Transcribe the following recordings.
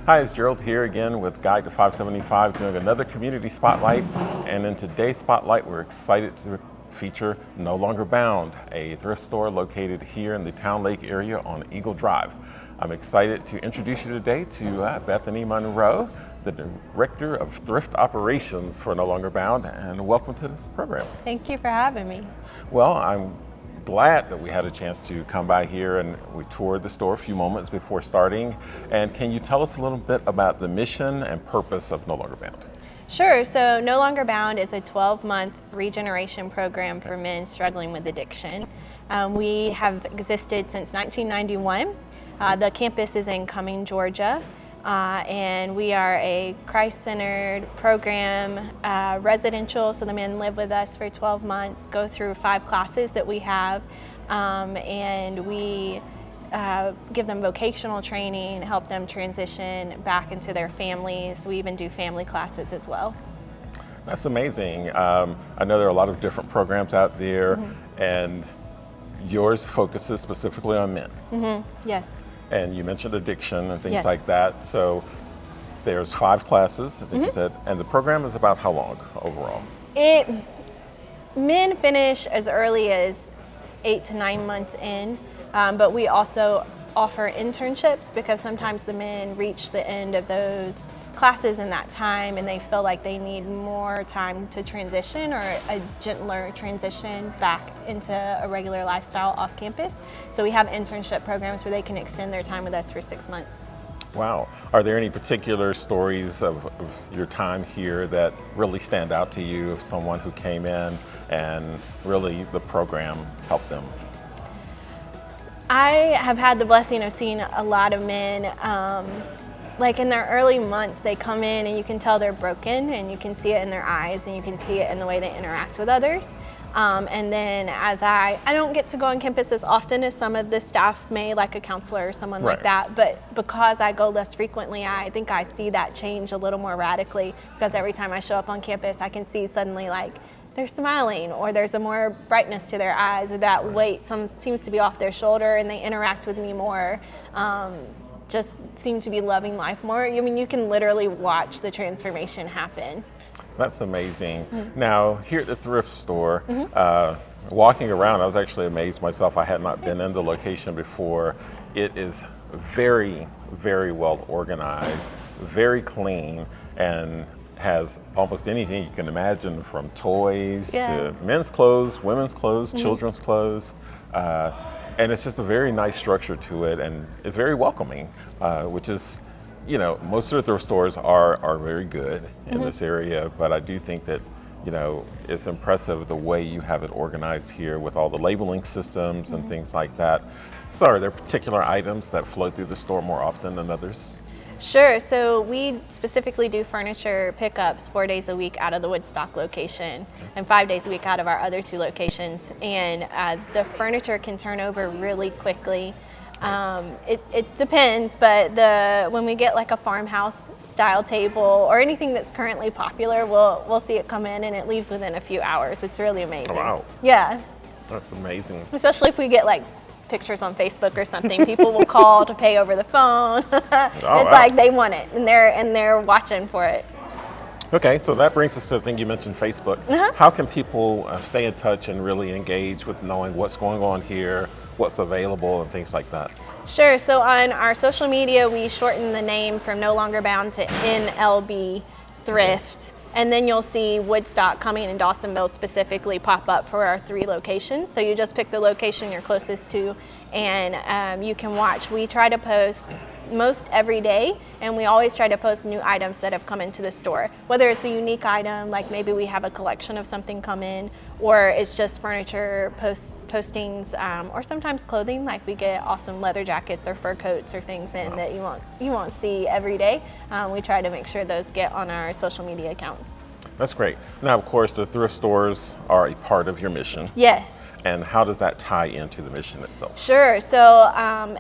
Hi, it's Gerald here again with Guide to 575 doing another community spotlight. And in today's spotlight, we're excited to feature No Longer Bound, a thrift store located here in the Town Lake area on Eagle Drive. I'm excited to introduce you today to Bethany Monroe, the Director of Thrift Operations for No Longer Bound, and welcome to this program. Thank you for having me. Well, I'm glad that we had a chance to come by here and we toured the store a few moments before starting. And can you tell us a little bit about the mission and purpose of No Longer Bound? Sure. So No Longer Bound is a 12-month regeneration program for men struggling with addiction. We have existed since 1991. The campus is in Cumming, Georgia. And we are a Christ-centered program, residential, so the men live with us for 12 months, go through 5 classes that we have, and we give them vocational training, help them transition back into their families. We even do family classes as well. That's amazing. I know there are a lot of different programs out there, and yours focuses specifically on men. Yes. And you mentioned addiction and things Yes. like that. So there's 5 classes, I think you said, and the program is about how long overall? Men finish as early as 8 to 9 months in, but we also offer internships because sometimes the men reach the end of those classes in that time and they feel like they need more time to transition or a gentler transition back into a regular lifestyle off campus. So we have internship programs where they can extend their time with us for 6 months. Wow. Are there any particular stories of your time here that really stand out to you of someone who came in and really the program helped them? I have had the blessing of seeing a lot of men, like in their early months, they come in and you can tell they're broken and you can see it in their eyes and you can see it in the way they interact with others. And then as I don't get to go on campus as often as some of the staff may, like a counselor or someone like that, but because I go less frequently, I think I see that change a little more radically because every time I show up on campus, I can see suddenly like they're smiling or there's a more brightness to their eyes or that weight seems to be off their shoulder and they interact with me more. Just seem to be loving life more. I mean, you can literally watch the transformation happen. That's amazing. Now, here at the thrift store, walking around, I was actually amazed myself. I had not been in the location before. It is very, very well organized, very clean, and has almost anything you can imagine from toys to men's clothes, women's clothes, children's clothes. And it's just a very nice structure to it, and it's very welcoming, which is, you know, most of the thrift stores are very good in this area, but I do think that, you know, it's impressive the way you have it organized here with all the labeling systems and things like that. So are there particular items that flow through the store more often than others? Sure. So we specifically do furniture pickups 4 days a week out of the Woodstock location and 5 days a week out of our other 2 locations. And the furniture can turn over really quickly. It depends, but when we get like a farmhouse style table or anything that's currently popular, we'll see it come in and it leaves within a few hours. It's really amazing. Oh, wow. Yeah. That's amazing. Especially if we get like pictures on Facebook or something, people will call to pay over the phone. It's like they want it and they're watching for it. Okay, so that brings us to the thing you mentioned, Facebook. How can people stay in touch and really engage with knowing what's going on here, what's available, and things like that? Sure. So on our social media, we shorten the name from No Longer Bound to NLB Thrift. And then you'll see Woodstock, Cumming, and Dawsonville specifically pop up for our 3 locations. So you just pick the location you're closest to and you can watch. We try to post most every day, and we always try to post new items that have come into the store. Whether it's a unique item, like maybe we have a collection of something come in, or it's just furniture postings, or sometimes clothing, like we get awesome leather jackets or fur coats or things in that you won't see every day. We try to make sure those get on our social media accounts. That's great. Now, of course, the thrift stores are a part of your mission. Yes. And how does that tie into the mission itself? Sure. So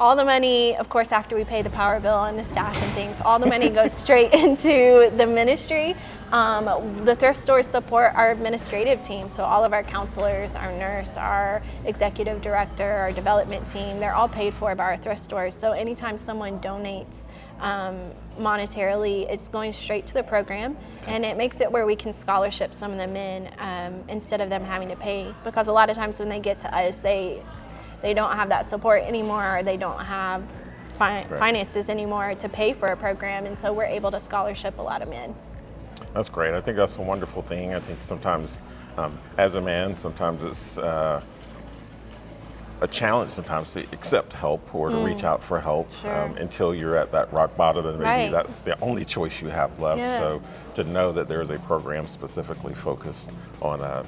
all the money, of course, after we pay the power bill and the staff and things, all the money goes straight into the ministry. The thrift stores support our administrative team, so all of our counselors, our nurse, our executive director, our development team, they're all paid for by our thrift stores. So anytime someone donates monetarily, it's going straight to the program, and it makes it where we can scholarship some of the men instead of them having to pay, because a lot of times when they get to us, they don't have that support anymore, or they don't have finances anymore to pay for a program, and so we're able to scholarship a lot of men. That's great. I think that's a wonderful thing. I think sometimes as a man, sometimes it's a challenge sometimes to accept help or to reach out for help until you're at that rock bottom, and maybe that's the only choice you have left. So to know that there's a program specifically focused on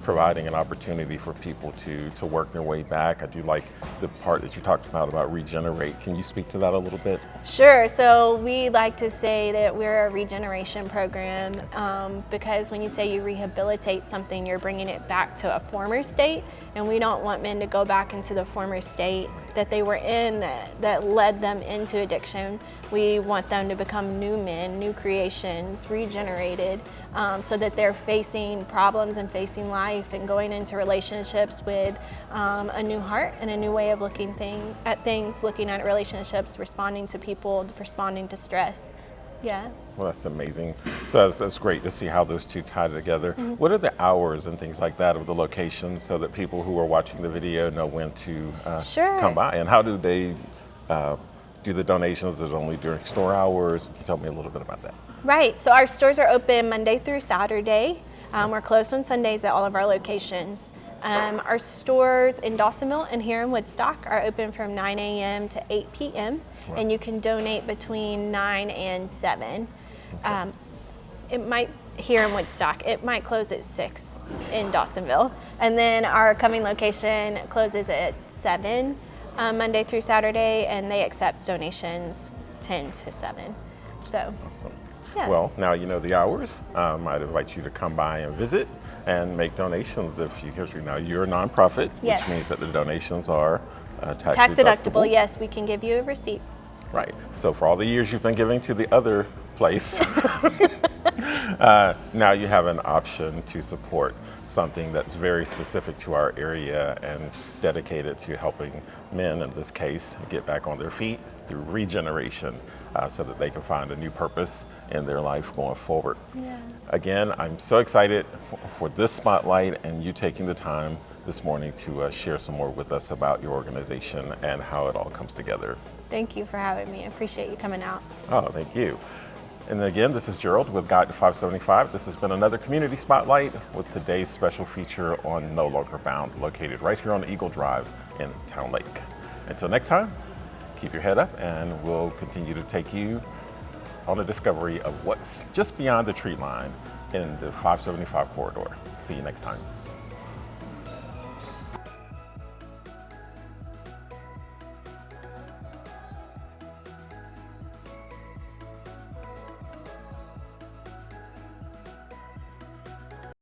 providing an opportunity for people to work their way back. I do like the part that you talked about Regenerate. Can you speak to that a little bit? Sure. So we like to say that we're a regeneration program because when you say you rehabilitate something, you're bringing it back to a former state, and we don't want men to go back into the former state that they were in that led them into addiction. We want them to become new men, new creations, regenerated, so that they're facing problems and facing life and going into relationships with a new heart and a new way of looking at things, looking at relationships, responding to people, responding to stress. Yeah. Well, that's amazing. So that's great to see how those two tie together. What are the hours and things like that of the locations so that people who are watching the video know when to come by? And how do they do the donations? Is it only during store hours? Can you tell me a little bit about that? Right. So our stores are open Monday through Saturday. We're closed on Sundays at all of our locations. Our stores in Dawsonville and here in Woodstock are open from 9 a.m. to 8 p.m. And you can donate between 9 and 7. It might, here in Woodstock, it might close at 6 in Dawsonville. And then our coming location closes at 7 Monday through Saturday, and they accept donations 10 to 7. So, awesome. Yeah. Well, now you know the hours. I'd invite you to come by and visit and make donations if you now you're a nonprofit, which means that the donations are tax deductible. Yes, we can give you a receipt. Right. So for all the years you've been giving to the other place, now you have an option to support something that's very specific to our area and dedicated to helping men, in this case, get back on their feet through regeneration so that they can find a new purpose in their life going forward. Yeah. Again, I'm so excited for this spotlight and you taking the time this morning to share some more with us about your organization and how it all comes together. Thank you for having me. I appreciate you coming out. Oh, thank you. And again, this is Gerald with Guide to 575. This has been another Community Spotlight with today's special feature on No Longer Bound, located right here on Eagle Drive in Town Lake. Until next time, keep your head up and we'll continue to take you on a discovery of what's just beyond the tree line in the 575 corridor. See you next time.